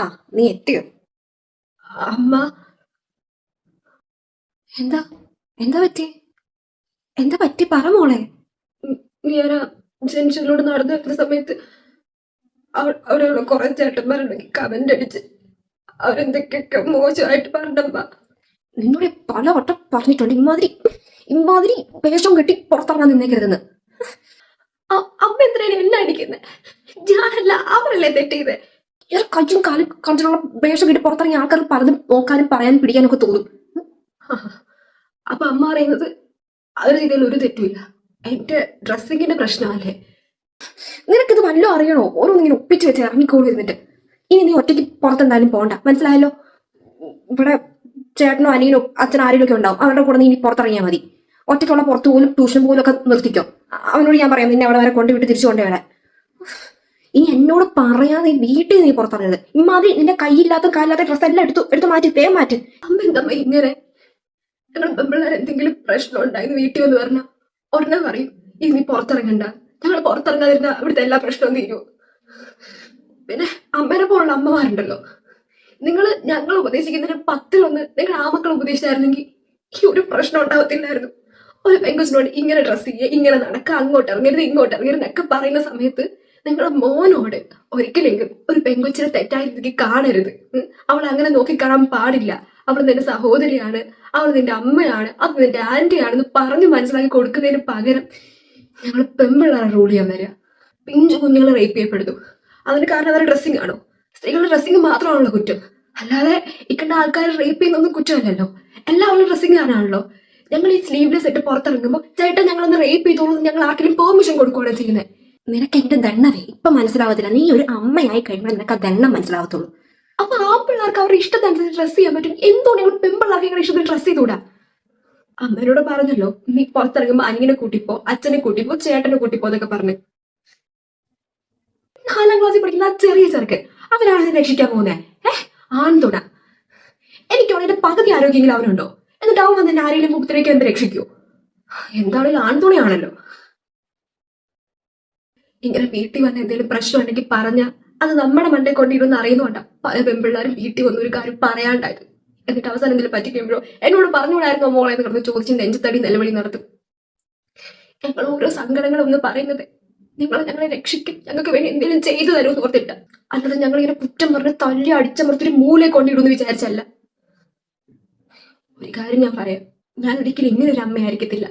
ആ, നീ എത്തിയോ? അമ്മ. എന്താ എന്താ പറ്റി? എന്താ പറ്റി പറ മോളെ. ഞാൻ ജംഗ്ഷനിലൂടെ നടന്നു വരുന്ന സമയത്ത് അവിടെയുള്ള കുറെ ചേട്ടന്മാരുണ്ടെങ്കിൽ കമന്റ് അടിച്ച് അവരെന്തൊക്കെയൊക്കെ മോശമായിട്ട് പറഞ്ഞമ്മ. നിന്നോട് പല വട്ടം പറഞ്ഞിട്ടുണ്ട് ഇമാതിരി വേഷം കെട്ടി പുറത്തിറങ്ങാൻ നിന്നേക്കരുതെന്ന്. അമ്മ എന്തിനാണ് എന്നെ അടിക്കുന്നത്? ഞാനല്ല, അവരല്ലേ തെറ്റിയത്. ഈ കയ്യും കാലും കണ്ടിട്ടുള്ള വേഷം കെട്ടി പുറത്തിറങ്ങിയ ആൾക്കാർ പലതും നോക്കാനും പറയാനും പിടിക്കാനൊക്കെ തോന്നും. അപ്പൊ അമ്മ പറയുന്നത് അവർ ചെയ്തതിൽ ഒരു തെറ്റുമില്ല, എന്റെ ഡ്രസ്സിങ്ങിന്റെ പ്രശ്നമല്ലേ? നിനക്കിത് വല്ലതും അറിയണോ? ഓരോന്നിങ്ങനെ ഒപ്പിച്ച് വെച്ച് ഇറങ്ങിക്കോളൂ ഇരുന്നിട്ട്. ഇനി നീ ഒറ്റയ്ക്ക് പുറത്തെന്തായാലും പോകണ്ട, മനസ്സിലായല്ലോ? ഇവിടെ ചേട്ടനോ അനിയനോ അച്ഛനോ ആരെങ്കിലും ഒക്കെ ഉണ്ടാവും, അവരുടെ കൂടെ നീ ഇനി പുറത്തിറങ്ങിയാൽ മതി. ഒറ്റയ്ക്കുള്ള പുറത്തു പോലും ട്യൂഷൻ പോലും ഒക്കെ നിർത്തിക്കോ. അവനോട് ഞാൻ പറയാം നിന്നെ അവിടെ വരെ കൊണ്ടുവിട്ട് തിരിച്ചു കൊണ്ടുവരാൻ. ഇനി എന്നോട് പറയാതെ വീട്ടിൽ നീ പുറത്തിറങ്ങരുത്. ഇമാതിരി നിന്റെ കൈയില്ലാത്ത കാലില്ലാത്ത ഡ്രസ്സ് എല്ലാം എടുത്ത് മാറ്റി തേ മാറ്റി. അമ്മ എന്തമ്മ ഇങ്ങനെ? ഞങ്ങൾ പെമ്പിള്ളേർ എന്തെങ്കിലും പ്രശ്നം ഉണ്ടായിരുന്നു വീട്ടിൽ വന്ന് പറഞ്ഞാൽ ഉടനെ പറയും ഇത് നീ പുറത്തിറങ്ങണ്ട. ഞങ്ങൾ പുറത്തിറങ്ങാതിരുന്ന ഇവിടുത്തെ എല്ലാ പ്രശ്നവും തീരുമോ? പിന്നെ അമ്മേനെ പോലുള്ള അമ്മമാരുണ്ടല്ലോ, ഞങ്ങൾ ഉപദേശിക്കുന്നതിന് 10-1 നിങ്ങൾ ആ മക്കൾ ഉപദേശിച്ചായിരുന്നെങ്കിൽ ഈ ഒരു പ്രശ്നം ഉണ്ടാവത്തില്ലായിരുന്നു. ഒരു പെങ്കുസിനോട് ഇങ്ങനെ ഡ്രസ്സ് ചെയ്യുക, ഇങ്ങനെ നടക്കുക, അങ്ങോട്ട് ഇറങ്ങരുത് ഇങ്ങോട്ട് ഇറങ്ങരുത് എന്നൊക്കെ പറയുന്ന സമയത്ത് നിങ്ങളുടെ മോനോട് ഒരിക്കലെങ്കിലും ഒരു പെങ്കുച്ചിനെ തെറ്റായ രീതിക്ക് കാണരുത്. അവൾ അങ്ങനെ നോക്കിക്കാണാൻ പാടില്ല. അവൾ നിന്റെ സഹോദരിയാണ്, അവൾ നിന്റെ അമ്മയാണ്, അത് നിന്റെ ആന്റിയാണെന്ന് പറഞ്ഞ് മനസ്സിലാക്കി കൊടുക്കുന്നതിന് പകരം ഞങ്ങൾ പെമ്പിള്ളേരെ റൂൾ ചെയ്യാൻ വരിക. പിഞ്ചു കുഞ്ഞുങ്ങളെ റേപ്പ് ചെയ്യപ്പെടുന്നു. അതിന് കാരണം അവരുടെ ഡ്രസ്സിംഗ് ആണോ? സ്ത്രീകളുടെ ഡ്രസ്സിംഗ് മാത്രമാണല്ലോ കുറ്റം, അല്ലാതെ ഇക്കണ്ട ആൾക്കാർ റേപ്പ് ചെയ്യുന്നൊന്നും കുറ്റമല്ലല്ലോ. എല്ലാവരും ഡ്രസ്സിംഗ് ആണല്ലോ. ഞങ്ങൾ ഈ സ്ലീവ്ലെസ് ഇട്ട് പുറത്തിറങ്ങുമ്പോൾ ചേട്ടൻ ഞങ്ങളൊന്ന് റേപ്പ് ചെയ്തോളൂ ഞങ്ങൾ ആർക്കെങ്കിലും പെർമിഷൻ കൊടുക്കുകയാണ് ചെയ്യുന്നത്. നിനക്ക് എന്റെ ദണ്ണവേ ഇപ്പൊ മനസ്സിലാവത്തില്ല. നീ ഒരു അമ്മയായി കഴിയുമ്പോൾ നിനക്ക് ആ ദണ്ണം മനസ്സിലാവത്തുള്ളൂ. അപ്പൊ ആ പിള്ളേർക്ക് അവരുടെ ഇഷ്ടത്തനുസരിച്ച് ഡ്രസ്സ് ചെയ്യാൻ പറ്റും. എന്തുകൊണ്ട് ഞങ്ങൾ പെൺപിള്ളേർക്ക് ഞങ്ങളുടെ ഇഷ്ടത്തിന് ഡ്രസ്സ് ചെയ്തുകൂടാ? അമ്മേനോട് പറഞ്ഞല്ലോ നീ പുറത്തിറങ്ങുമ്പോ അനിയനെ കൂട്ടിപ്പോ, അച്ഛനെ കൂട്ടിപ്പോ, ചേട്ടനെ കൂട്ടിപ്പോ എന്നൊക്കെ പറഞ്ഞു. 4ാം ക്ലാസ്സിൽ പഠിക്കുന്ന ആ ചെറിയ ചെറുക്കൻ, അവനാണ് രക്ഷിക്കാൻ പോകുന്നത്. ആൺതുണ. എനിക്ക് അവന്റെ പകുതി ആരോഗ്യമെങ്കിലും അവനുണ്ടോ? എന്നിട്ട് അവൻ വന്ന് ആരെങ്കിലും മുഖത്തിലേക്ക് എന്ത് രക്ഷിക്കൂ? എന്താണെങ്കിലും ആൺതുണയാണല്ലോ. ഇങ്ങനെ വീട്ടിൽ വന്ന് എന്തെങ്കിലും പ്രശ്നം ഉണ്ടെങ്കിൽ പറഞ്ഞ അത് നമ്മുടെ മണ്ടേ കൊണ്ടിരുന്ന് അറിയുന്നുണ്ടാ പല പെൺപിള്ളേരും വീട്ടിൽ വന്ന ഒരു കാര്യം പറയാണ്ടായത്. എന്നിട്ട് അവസാനം എന്തെങ്കിലും പറ്റിക്കുമ്പോഴോ എന്നോട് പറഞ്ഞുകൂടായിരുന്നോ മോളെ എന്ന് കിടന്ന് ചോദിച്ച് നെഞ്ചത്തടി നിലവിളി നടത്തും. ഞങ്ങൾ ഓരോ സങ്കടങ്ങളൊന്ന് പറയുന്നത് ഞങ്ങളെ രക്ഷിക്കും, ഞങ്ങൾക്ക് വേണ്ടി എന്തെങ്കിലും ചെയ്തു തരുമെന്ന് ഓർത്തിട്ട, അല്ലാതെ ഞങ്ങളിങ്ങനെ കുറ്റം പറഞ്ഞ് തല്ലി അടിച്ചമർത്തൊരു മൂലെ കൊണ്ടിടുമെന്ന് വിചാരിച്ചല്ല. ഒരു കാര്യം ഞാൻ പറയാം, ഞാൻ ഒരിക്കലും ഇങ്ങനെ ഒരു അമ്മയായിരിക്കത്തില്ല.